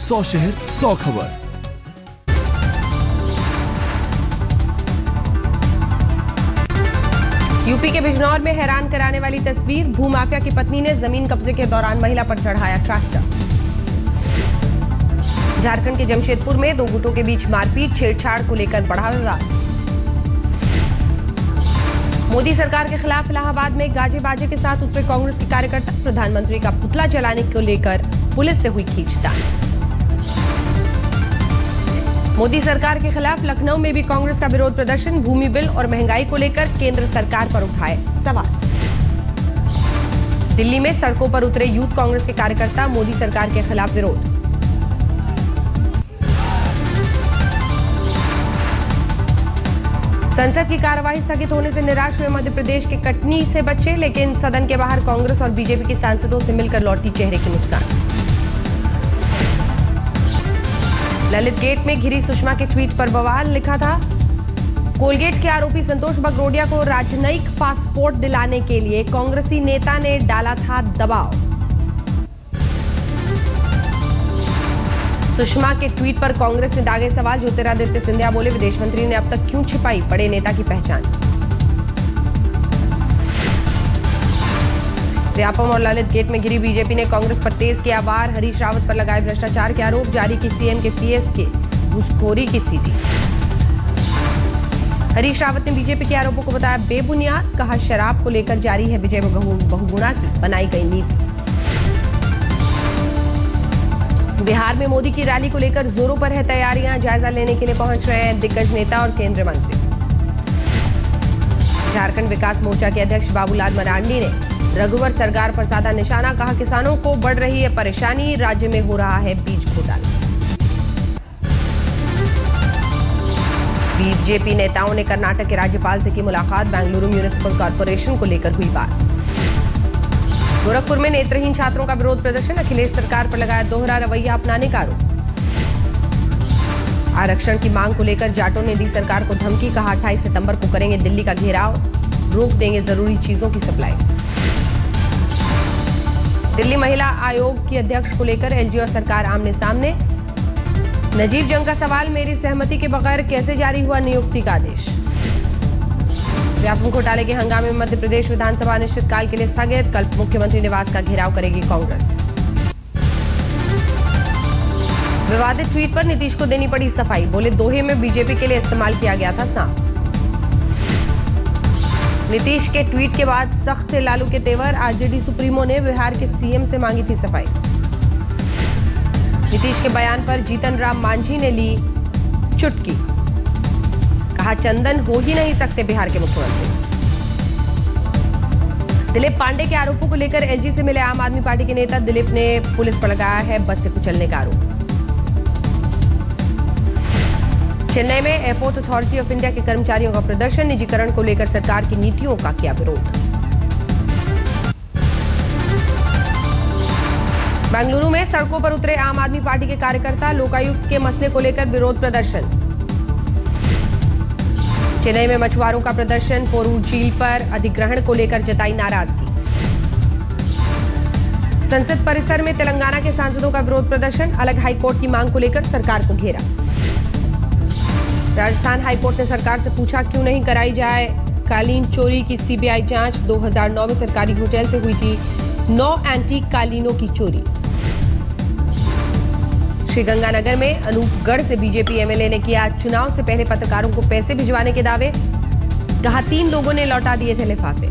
100 शहर 100 खबर। यूपी के बिजनौर में हैरान कराने वाली तस्वीर, भूमाफिया की पत्नी ने जमीन कब्जे के दौरान महिला पर चढ़ाया ट्रैक्टर। झारखंड के जमशेदपुर में दो गुटों के बीच मारपीट, छेड़छाड़ को लेकर बढ़ा विवाद। मोदी सरकार के खिलाफ इलाहाबाद में गाजे बाजे के साथ उतरे कांग्रेस के कार्यकर्ता, प्रधानमंत्री का पुतला जलाने को लेकर पुलिस से हुई खींचतान। मोदी सरकार के खिलाफ लखनऊ में भी कांग्रेस का विरोध प्रदर्शन, भूमि बिल और महंगाई को लेकर केंद्र सरकार पर उठाए सवाल। दिल्ली में सड़कों पर उतरे यूथ कांग्रेस के कार्यकर्ता, मोदी सरकार के खिलाफ विरोध। संसद की कार्यवाही स्थगित होने से निराश हुए मध्य प्रदेश के कटनी से बच्चे, लेकिन सदन के बाहर कांग्रेस और बीजेपी के सांसदों से मिलकर लौटी चेहरे की मुस्कान। ललित गेट में घिरी सुषमा के ट्वीट पर बवाल, लिखा था, कोलगेट के आरोपी संतोष बगरोडिया को राजनयिक पासपोर्ट दिलाने के लिए कांग्रेसी नेता ने डाला था दबाव। सुषमा के ट्वीट पर कांग्रेस ने दागे सवाल, ज्योतिरादित्य सिंधिया बोले, विदेश मंत्री ने अब तक क्यों छिपाई बड़े नेता की पहचान। व्यापम और ललित गेट में घिरी बीजेपी ने कांग्रेस पर तेज किया वार, हरीश रावत पर लगाए भ्रष्टाचार के आरोप, जारी की सीएम के पीएस के घूसखोरी की सीडी। हरीश रावत ने बीजेपी के आरोपों को बताया बेबुनियाद, कहा शराब को लेकर जारी है विजय बहुगुणा की बनाई गई नीति। बिहार में मोदी की रैली को लेकर जोरों पर है तैयारियां, जायजा लेने के लिए पहुंच रहे हैं दिग्गज नेता और केंद्रीय मंत्री। झारखंड विकास मोर्चा के अध्यक्ष बाबूलाल मरांडी ने रघुवर सरकार पर साधा निशाना, कहा किसानों को बढ़ रही है परेशानी, राज्य में हो रहा है बीज घोटाला। बीजेपी नेताओं ने कर्नाटक के राज्यपाल से की मुलाकात, बेंगलुरु म्यूनिसिपल कॉर्पोरेशन को लेकर हुई बात। गोरखपुर में नेत्रहीन छात्रों का विरोध प्रदर्शन, अखिलेश सरकार पर लगाया दोहरा रवैया अपनाने का आरोप। आरक्षण की मांग को लेकर जाटों ने दी सरकार को धमकी, कहा 28 सितंबर को करेंगे दिल्ली का घेराव, रोक देंगे जरूरी चीजों की सप्लाई। दिल्ली महिला आयोग की अध्यक्ष को लेकर एलजी और सरकार आमने सामने, नजीब जंग का सवाल, मेरी सहमति के बगैर कैसे जारी हुआ नियुक्ति का आदेश। व्यापम घोटाले के हंगामे में मध्य प्रदेश विधानसभा अनिश्चितकाल के लिए स्थगित, कल मुख्यमंत्री निवास का घेराव करेगी कांग्रेस। विवादित ट्वीट पर नीतीश को देनी पड़ी सफाई, बोले दोहे में बीजेपी के लिए इस्तेमाल किया गया था सांप। नीतीश के ट्वीट के बाद सख्त लालू के तेवर, आरजेडी सुप्रीमो ने बिहार के सीएम से मांगी थी सफाई। नीतीश के बयान पर जीतन राम मांझी ने ली चुटकी, कहा चंदन हो ही नहीं सकते बिहार के मुख्यमंत्री। दिलीप पांडे के आरोपों को लेकर एलजी से मिले आम आदमी पार्टी के नेता, दिलीप ने पुलिस पर लगाया है बस से कुचलने का आरोप। चेन्नई में एयरपोर्ट अथॉरिटी ऑफ इंडिया के कर्मचारियों का प्रदर्शन, निजीकरण को लेकर सरकार की नीतियों का किया विरोध। बेंगलुरु में सड़कों पर उतरे आम आदमी पार्टी के कार्यकर्ता, लोकायुक्त के मसले को लेकर विरोध प्रदर्शन। चेन्नई में मछुआरों का प्रदर्शन, पोरू झील पर अधिग्रहण को लेकर जताई नाराजगी। संसद परिसर में तेलंगाना के सांसदों का विरोध प्रदर्शन, अलग हाईकोर्ट की मांग को लेकर सरकार को घेरा। राजस्थान हाईकोर्ट ने सरकार से पूछा क्यों नहीं कराई जाए कालीन चोरी की सीबीआई जांच, 2009 में सरकारी होटल से हुई थी 9 एंटीक कालीनों की चोरी। श्रीगंगानगर में अनूपगढ़ से बीजेपी एमएलए ने किया चुनाव से पहले पत्रकारों को पैसे भिजवाने के दावे, कहा 3 लोगों ने लौटा दिए थे लिफाफे।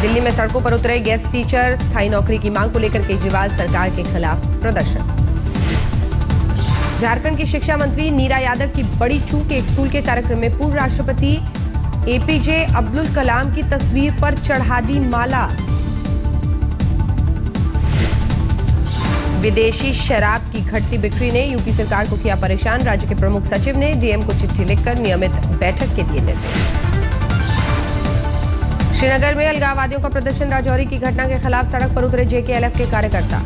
दिल्ली में सड़कों पर उतरे गेस्ट टीचर, स्थायी नौकरी की मांग को लेकर केजरीवाल सरकार के खिलाफ प्रदर्शन। झारखंड की शिक्षा मंत्री नीरा यादव की बड़ी चूक, एक स्कूल के कार्यक्रम में पूर्व राष्ट्रपति एपीजे अब्दुल कलाम की तस्वीर पर चढ़ा दी माला। विदेशी शराब की घटती बिक्री ने यूपी सरकार को किया परेशान, राज्य के प्रमुख सचिव ने डीएम को चिट्ठी लिखकर नियमित बैठक के दिए निर्देश। श्रीनगर में अलगाववादियों का प्रदर्शन, राजौरी की घटना के खिलाफ सड़क पर उतरे जेकेएलएफ के कार्यकर्ता।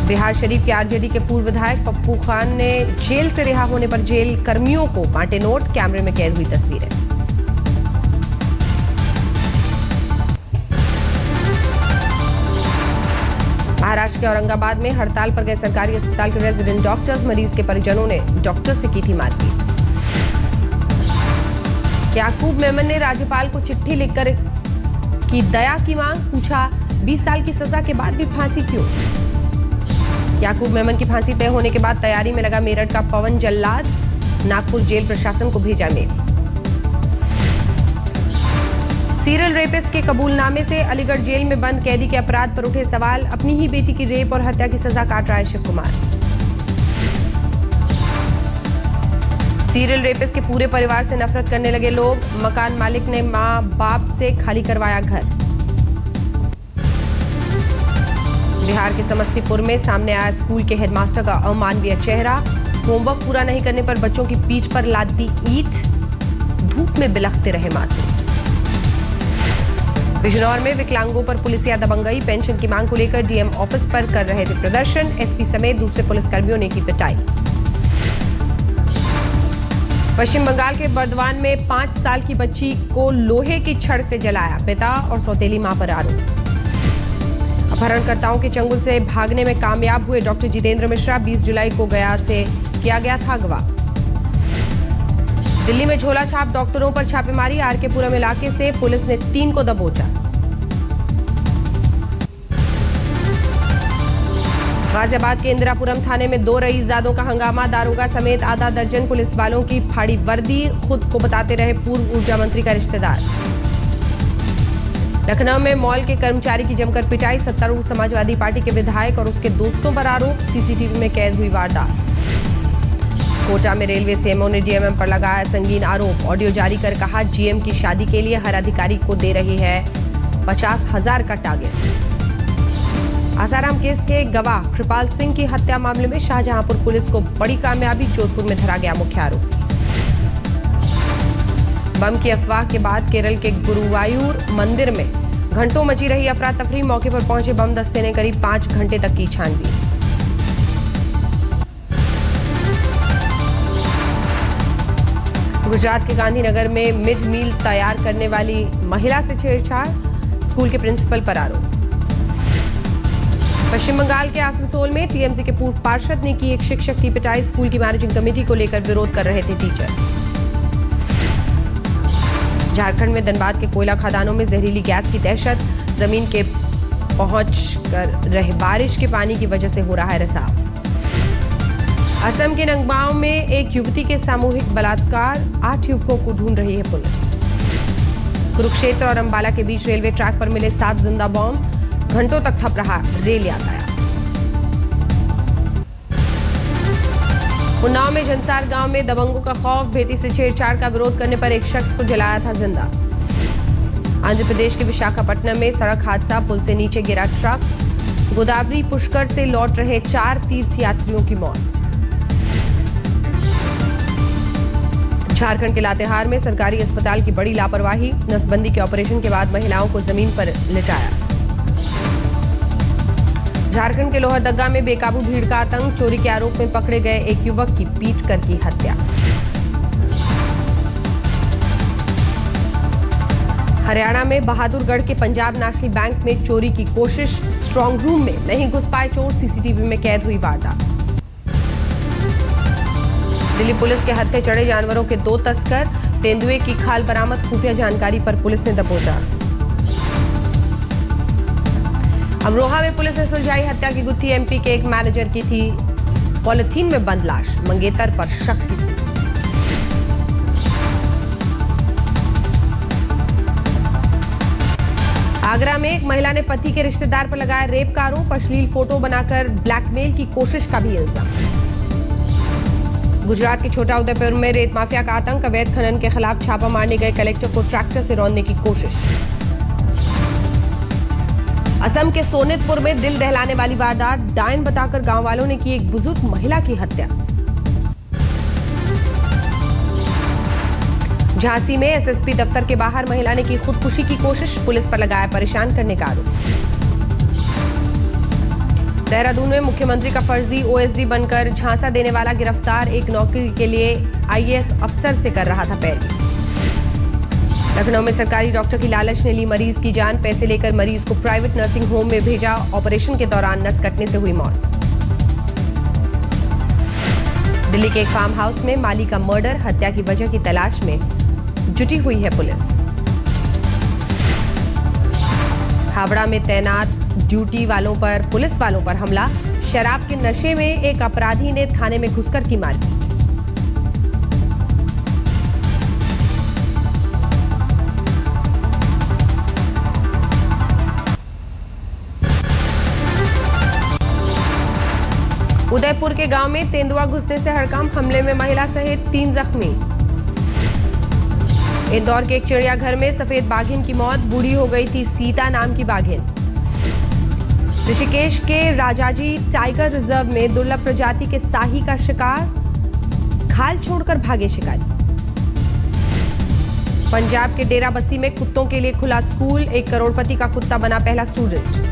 बिहार शरीफ के आरजेडी के पूर्व विधायक पप्पू खान ने जेल से रिहा होने पर जेल कर्मियों को बांटे नोट, कैमरे में कैद हुई तस्वीरें। महाराष्ट्र के औरंगाबाद में हड़ताल पर गए सरकारी अस्पताल के रेजिडेंट डॉक्टर्स, मरीज के परिजनों ने डॉक्टर से की थी मारपीट। याकूब मेमन ने राज्यपाल को चिट्ठी लिखकर की दया की मांग, पूछा 20 साल की सजा के बाद भी फांसी क्यों। याकूब मेमन की फांसी तय होने के बाद तैयारी में लगा मेरठ का पवन जल्लाद, नागपुर जेल प्रशासन को भेजा मेल। सीरियल रेपिस्ट के कबूलनामे से अलीगढ़ जेल में बंद कैदी के अपराध पर उठे सवाल, अपनी ही बेटी की रेप और हत्या की सजा काट रहा है शिव कुमार। सीरियल रेपिस्ट के पूरे परिवार से नफरत करने लगे लोग, मकान मालिक ने मां बाप से खाली करवाया घर। बिहार के समस्तीपुर में सामने आया स्कूल के हेडमास्टर का अमानवीय चेहरा, होमवर्क पूरा नहीं करने पर बच्चों की पीठ पर लाद दी ईंट, धूप में बिलखते रहे मासूम। बिजनौर में विकलांगों पर पुलिसिया दबंगई, पेंशन की मांग को लेकर डीएम ऑफिस पर कर रहे थे प्रदर्शन, एसपी समेत दूसरे पुलिसकर्मियों ने की पिटाई। पश्चिम बंगाल के बर्दवान में 5 साल की बच्ची को लोहे की छड़ से जलाया, पिता और सौतेली मां पर आरोप। अपहरणकर्ताओं के चंगुल से भागने में कामयाब हुए डॉक्टर जितेंद्र मिश्रा, 20 जुलाई को गया से किया गया था अगवा। दिल्ली में झोला छाप डॉक्टरों पर छापेमारी, आरकेपुरम इलाके से पुलिस ने 3 को दबोचा। गाजियाबाद के इंदिरापुरम थाने में 2 रईसजादों का हंगामा, दारोगा समेत आधा दर्जन पुलिस वालों की फाड़ी वर्दी, खुद को बताते रहे पूर्व ऊर्जा मंत्री का रिश्तेदार। लखनऊ में मॉल के कर्मचारी की जमकर पिटाई, सत्तारूढ़ समाजवादी पार्टी के विधायक और उसके दोस्तों पर आरोप, सीसीटीवी में कैद हुई वारदात। कोटा में रेलवे सीएमओ ने डीएमएम पर लगाया संगीन आरोप, ऑडियो जारी कर कहा जीएम की शादी के लिए हर अधिकारी को दे रही है 50,000 का टारगेट। आसाराम केस के गवाह कृपाल सिंह की हत्या मामले में शाहजहांपुर पुलिस को बड़ी कामयाबी, जोधपुर में धरा गया मुख्य आरोपी। बम की अफवाह के बाद केरल के गुरुवायूर मंदिर में घंटों मची रही अफरा तफरी, मौके पर पहुंचे बम दस्ते ने करीब 5 घंटे तक की छानबीन। गुजरात के गांधीनगर में मिड मील तैयार करने वाली महिला से छेड़छाड़, स्कूल के प्रिंसिपल पर आरोप। पश्चिम बंगाल के आसनसोल में टीएमसी के पूर्व पार्षद ने की एक शिक्षक की पिटाई, स्कूल की मैनेजिंग कमेटी को लेकर विरोध कर रहे थे टीचर। झारखंड में धनबाद के कोयला खदानों में जहरीली गैस की दहशत, जमीन के पहुंच कर रहे बारिश के पानी की वजह से हो रहा है रिसाव। असम के नंगमाओ में एक युवती के सामूहिक बलात्कार, 8 युवकों को ढूंढ रही है पुलिस। कुरुक्षेत्र और अंबाला के बीच रेलवे ट्रैक पर मिले 7 जिंदा बॉम्ब, घंटों तक ठप रहा रेल यातायात। उन्नाव में झंसार गांव में दबंगों का खौफ, बेटी से छेड़छाड़ का विरोध करने पर एक शख्स को जलाया था जिंदा। आंध्र प्रदेश के विशाखापट्टनम में सड़क हादसा, पुल से नीचे गिरा ट्रक, गोदावरी पुष्कर से लौट रहे 4 तीर्थयात्रियों की मौत। झारखंड के लातेहार में सरकारी अस्पताल की बड़ी लापरवाही, नसबंदी के ऑपरेशन के बाद महिलाओं को जमीन पर लिटाया। झारखंड के लोहरदगा में बेकाबू भीड़ का आतंक, चोरी के आरोप में पकड़े गए एक युवक की पीट कर की हत्या। हरियाणा में बहादुरगढ़ के पंजाब नेशनल बैंक में चोरी की कोशिश, स्ट्रांग रूम में नहीं घुस पाए चोर, सीसीटीवी में कैद हुई वारदात। दिल्ली पुलिस के हत्थे चढ़े जानवरों के 2 तस्कर, तेंदुए की खाल बरामद, खुफिया जानकारी पर पुलिस ने दबोचा। अमरोहा में पुलिस ने सुलझाई हत्या की गुत्थी, एमपी के एक मैनेजर की थी पॉलिथीन में बंद लाश, मंगेतर पर शक की स्थिति। आगरा में एक महिला ने पति के रिश्तेदार पर लगाया रेप का आरोप, अश्लील फोटो बनाकर ब्लैकमेल की कोशिश का भी इल्जाम। गुजरात के छोटा उदयपुर में रेत माफिया का आतंक, अवैध खनन के खिलाफ छापा मारने गए कलेक्टर को ट्रैक्टर से रौंदने की कोशिश। असम के सोनितपुर में दिल दहलाने वाली वारदात, डायन बताकर गांव वालों ने की एक बुजुर्ग महिला की हत्या। झांसी में एसएसपी दफ्तर के बाहर महिला ने की खुदकुशी की कोशिश, पुलिस पर लगाया परेशान करने का आरोप। देहरादून में मुख्यमंत्री का फर्जी ओएसडी बनकर झांसा देने वाला गिरफ्तार, एक नौकरी के लिए आईएएस अफसर से कर रहा था पैरवी। लखनऊ में सरकारी डॉक्टर की लालच ने ली मरीज की जान। पैसे लेकर मरीज को प्राइवेट नर्सिंग होम में भेजा। ऑपरेशन के दौरान नस कटने से हुई मौत। दिल्ली के एक फार्म हाउस में माली का मर्डर। हत्या की वजह की तलाश में जुटी हुई है पुलिस। हावड़ा में तैनात ड्यूटी वालों पर पुलिस वालों पर हमला। शराब के नशे में एक अपराधी ने थाने में घुसकर की मारपीट। उदयपुर के गांव में तेंदुआ घुसने से हड़कंप। हमले में महिला सहित 3 जख्मी। इंदौर के एक चिड़ियाघर में सफेद बाघिन की मौत। बूढ़ी हो गई थी सीता नाम की बाघिन। ऋषिकेश के राजाजी टाइगर रिजर्व में दुर्लभ प्रजाति के साही का शिकार। खाल छोड़कर भागे शिकारी। पंजाब के डेराबस्सी में कुत्तों के लिए खुला स्कूल। एक करोड़पति का कुत्ता बना पहला स्टूडेंट।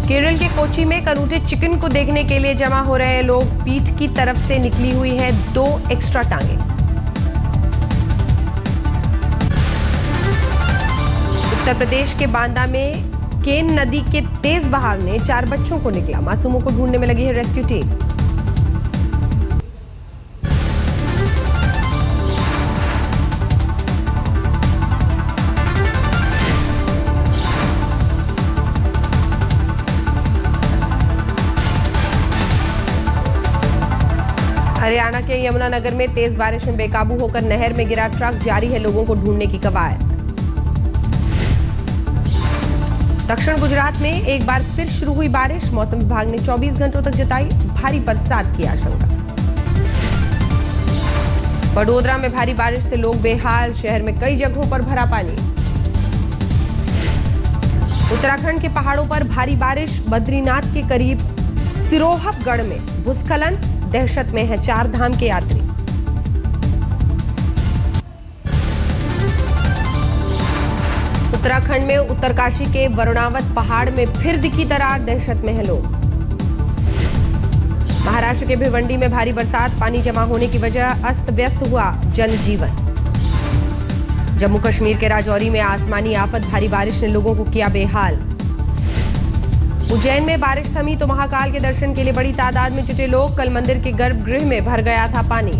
केरल के कोची में कनूटे चिकन को देखने के लिए जमा हो रहे लोग। पीठ की तरफ से निकली हुई है 2 एक्स्ट्रा टांगे। उत्तर प्रदेश के बांदा में केन नदी के तेज बहाव ने 4 बच्चों को निकला। मासूमों को ढूंढने में लगी है रेस्क्यू टीम। हरियाणा के यमुनानगर में तेज बारिश में बेकाबू होकर नहर में गिरा ट्रक। जारी है लोगों को ढूंढने की कवायद। दक्षिण गुजरात में एक बार फिर शुरू हुई बारिश। मौसम विभाग ने 24 घंटों तक जताई भारी बरसात की आशंका। वडोदरा में भारी बारिश से लोग बेहाल। शहर में कई जगहों पर भरा पानी। उत्तराखंड के पहाड़ों पर भारी बारिश। बद्रीनाथ के करीब सिरोहपगढ़ में भूस्खलन। दहशत में है 4 धाम के यात्री। उत्तराखंड में उत्तरकाशी के वरुणावत पहाड़ में फिर दिखी दरार। दहशत में है लोग। महाराष्ट्र के भिवंडी में भारी बरसात। पानी जमा होने की वजह अस्त व्यस्त हुआ जनजीवन। जम्मू कश्मीर के राजौरी में आसमानी आफत। भारी बारिश ने लोगों को किया बेहाल। उज्जैन में बारिश थमी तो महाकाल के दर्शन के लिए बड़ी तादाद में जुटे लोग। कल मंदिर के गर्भगृह में भर गया था पानी।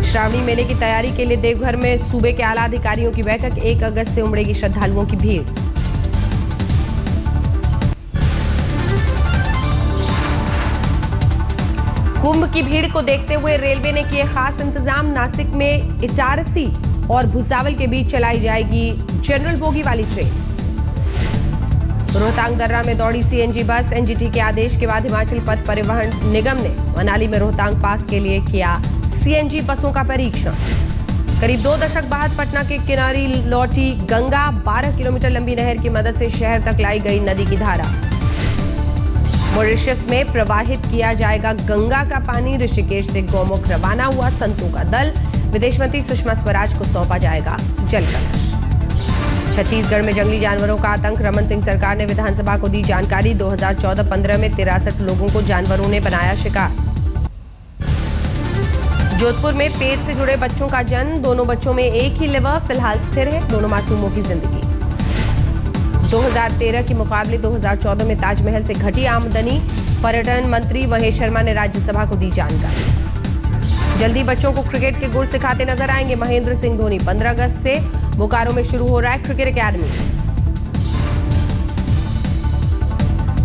श्रावणी मेले की तैयारी के लिए देवघर में सूबे के आला अधिकारियों की बैठक। 1 अगस्त से उमड़ेगी श्रद्धालुओं की भीड़। कुंभ की भीड़ को देखते हुए रेलवे ने किए खास इंतजाम। नासिक में इटारसी और भुसावल के बीच चलाई जाएगी जनरल बोगी वाली ट्रेन। रोहतांग दर्रा में दौड़ी सीएनजी बस। एनजीटी के आदेश के बाद हिमाचल पथ परिवहन निगम ने मनाली में रोहतांग पास के लिए किया सीएनजी बसों का परीक्षण। करीब 2 दशक बाद पटना के किनारे लौटी गंगा। 12 किलोमीटर लंबी नहर की मदद से शहर तक लाई गई नदी की धारा। मॉरिशस में प्रवाहित किया जाएगा गंगा का पानी। ऋषिकेश से गौमुख रवाना हुआ संतों का दल। विदेश मंत्री सुषमा स्वराज को सौंपा जाएगा जल कलश। छत्तीसगढ़ में जंगली जानवरों का आतंक। रमन सिंह सरकार ने विधानसभा को दी जानकारी। 2014-15 में 63 लोगों को जानवरों ने बनाया शिकार। जोधपुर में पेट से जुड़े बच्चों का जन्म। दोनों बच्चों में एक ही लिवर फिलहाल स्थिर है। दोनों मासूमों की जिंदगी। 2013 के मुकाबले 2014 में ताजमहल से घटी आमदनी। पर्यटन मंत्री महेश शर्मा ने राज्यसभा को दी जानकारी। जल्दी बच्चों को क्रिकेट के गुर सिखाते नजर आएंगे महेंद्र सिंह धोनी। 15 अगस्त से बोकारो में शुरू हो रहा है क्रिकेट एकेडमी।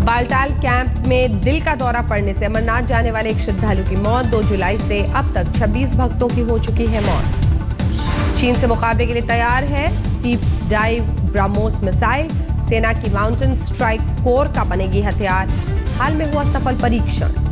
बालटाल कैंप में दिल का दौरा पड़ने से अमरनाथ जाने वाले एक श्रद्धालु की मौत। 2 जुलाई से अब तक 26 भक्तों की हो चुकी है मौत। चीन से मुकाबले के लिए तैयार है स्टीप डाइव ब्रह्मोस मिसाइल। सेना की माउंटेन स्ट्राइक कोर का बनेगी हथियार। हाल में हुआ सफल परीक्षण।